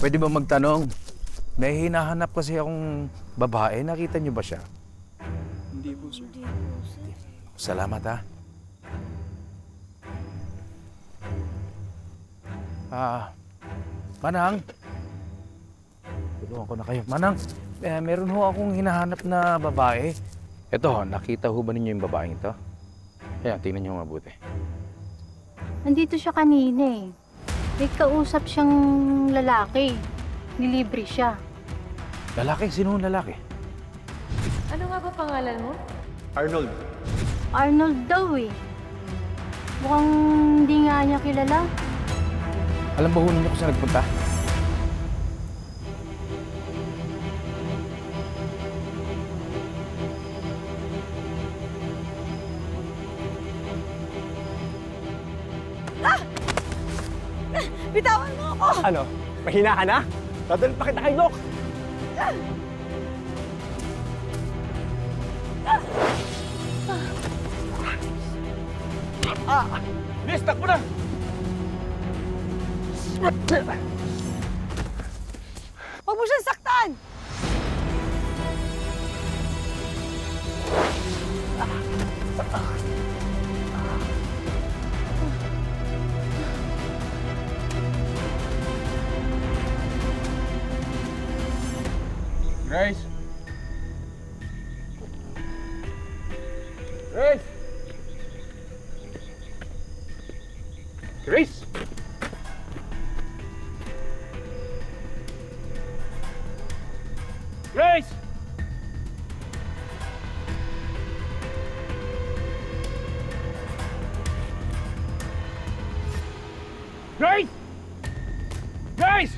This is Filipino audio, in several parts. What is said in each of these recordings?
Pwede ba magtanong? May hinahanap kasi akong babae. Nakita niyo ba siya? Hindi po, sir. Hindi po, sir. Salamat, ha? Manang. Tulungan ko na kayo. Manang, meron ho akong hinahanap na babae. Ito, nakita ho ba ninyo yung babaeng ito? Kaya, tingnan niyo mabuti. Nandito siya kanina eh. May kausap siyang lalaki. Nilibre siya. Lalaki? Sino ang lalaki? Ano nga ba pangalan mo? Arnold. Arnold daw eh. Mukhang hindi nga niya kilala. Alam ba ho ninyo kung saan nagpunta? Bitawan mo ako! Ano? Mahina ka na? Dadalhin pa kita kay Doc! Bilis, takbo na! Huwag mo siyang saktan! Grace! Grace! Grace! Grace! Grace! Grace!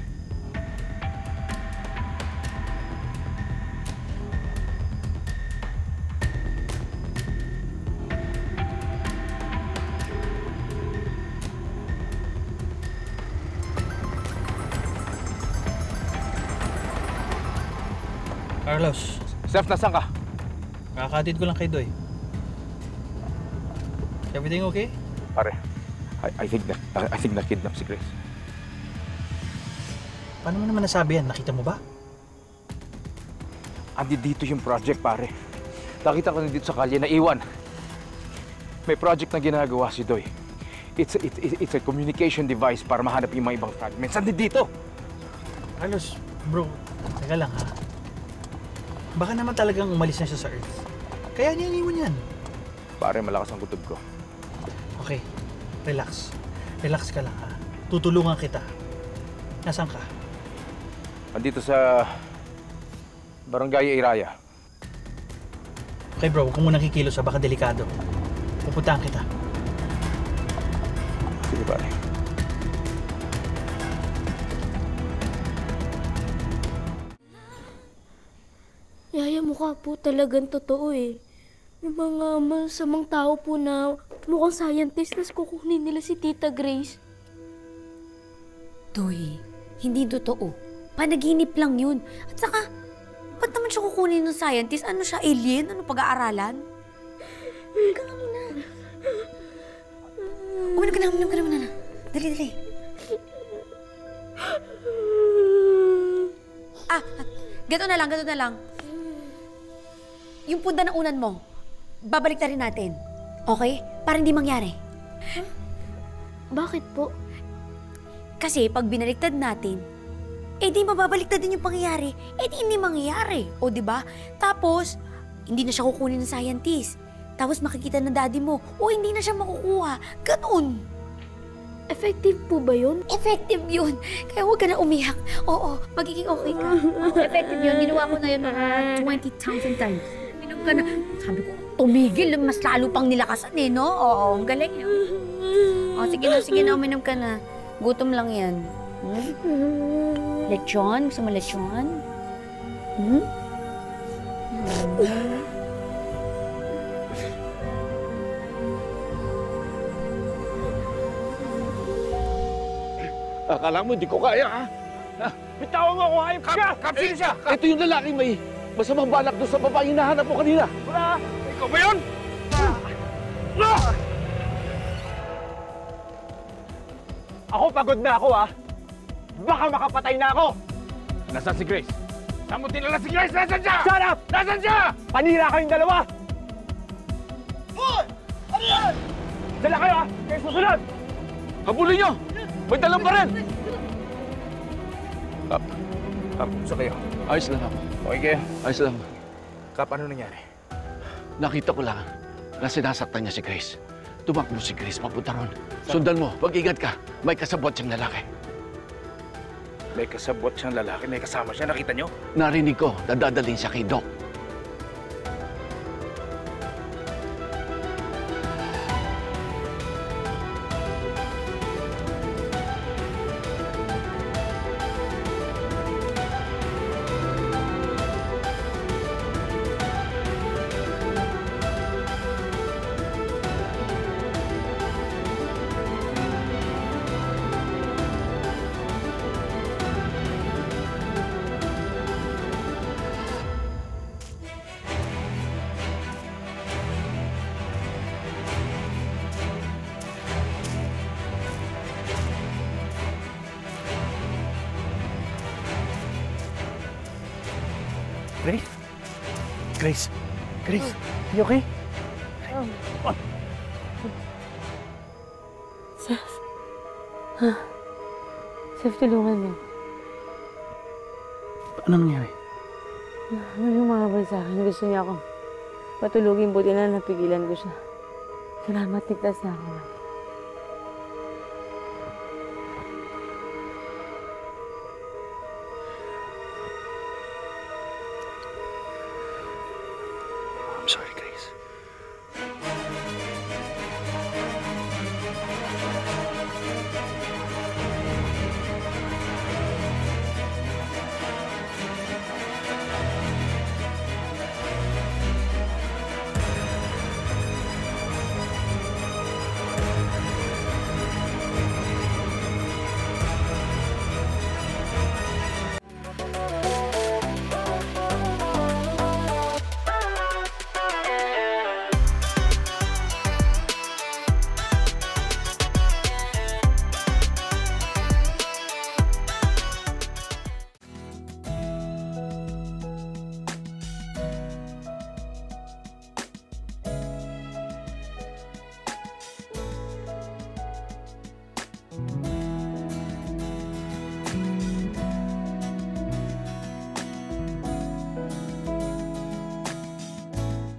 Carlos, Seth, nasaan ka? kakatid ko lang kay Doy. Everything okay? Pare, I think na-kidnap si Grace. Paano mo naman nasabi yan? Nakita mo ba? Andi dito yung project, pare. Nakita ko na dito sa kalye na iwan. May project na ginagawa si Doy. It's a communication device para mahanap yung mga ibang fragments. Andi dito! Carlos, bro, teka lang ha. Baka naman talagang umalis na siya sa Earth. Kaya niya iniwan yan. Pare, malakas ang kutob ko. Okay, relax. Relax ka lang ha. Tutulungan kita. Nasaan ka? Andito sa Barangay Iraya. Okay bro, huwag kang munang kikilos ha. Baka delikado. Pupuntahan kita. Sige, pare. Yaya, mukha po talagang totoo eh. May mga masamang tao po na mukhang scientist na kukunin nila si Tita Grace. Doy, hindi totoo. Panaginip lang yun. At saka, ba't naman siya kukunin ng scientist? Ano siya, alien? Ano pag-aaralan? Uminom ka muna. Uminom ka na muna. Dali. Gato na lang. Yung punda ng unan mo, babalik na rin natin. Okay? Para hindi mangyari. Huh? Bakit po? Kasi pag binaliktad natin, di mababaliktad din yung pangyayari. Di hindi mangyayari. O, diba? Tapos, hindi na siya kukunin ng scientist. Tapos makikita ng daddy mo, hindi na siya makukuha. Ganun. Effective po ba yun? Effective yun. Kaya huwag ka na umiyak. Oo, magiging okay ka. Effective yun. Ginawa ko na yun mga 20,000 times. Minom ka na. Sabi ko, tumigil. Mas lalo pang nilakasan eh, no? Oo, ang galing yun. Sige na, uminom ka na. Gutom lang yan. Lechon? Gusto mo lechon? Akala mo, di ko kaya, ha? Bitawan mo ako, hayop ka! Sino siya? Ito yung lalaking may masamang balak doon sa babae hinahanap mo kanina. Wala! Ikaw ba yun? Ako, pagod na ako, ha? baka makapatay na ako! Nasaan si Grace? Saan mo dinala si Grace? Nasaan siya? Shut up! Nasaan siya? Panira kayong dalawa! Hoy! Ano yan? Dala kayo ha! Kayo susunod! Habulin nyo! May dalang pa rin! Kap, kumusta kayo? Ayos lang ako. Okay kayo? Ayos lang. Kap, ano nangyari? Nakita ko lang na sinasaktan niya si Grace. Tumakbo si Grace papunta ron. Sundan mo, mag-ingat ka. May kasabot siyang lalaki. May kasabot siyang lalaki, may kasama siya, nakita nyo? Narinig ko na dadalhin siya kay Doc. Grace? Grace? Grace? You okay? Seth, tulungan mo. Ano nangyari? May humabol sa akin. Gusto niya akong patulugin. Buti na napigilan ko siya. Salamat, ligtas na ako.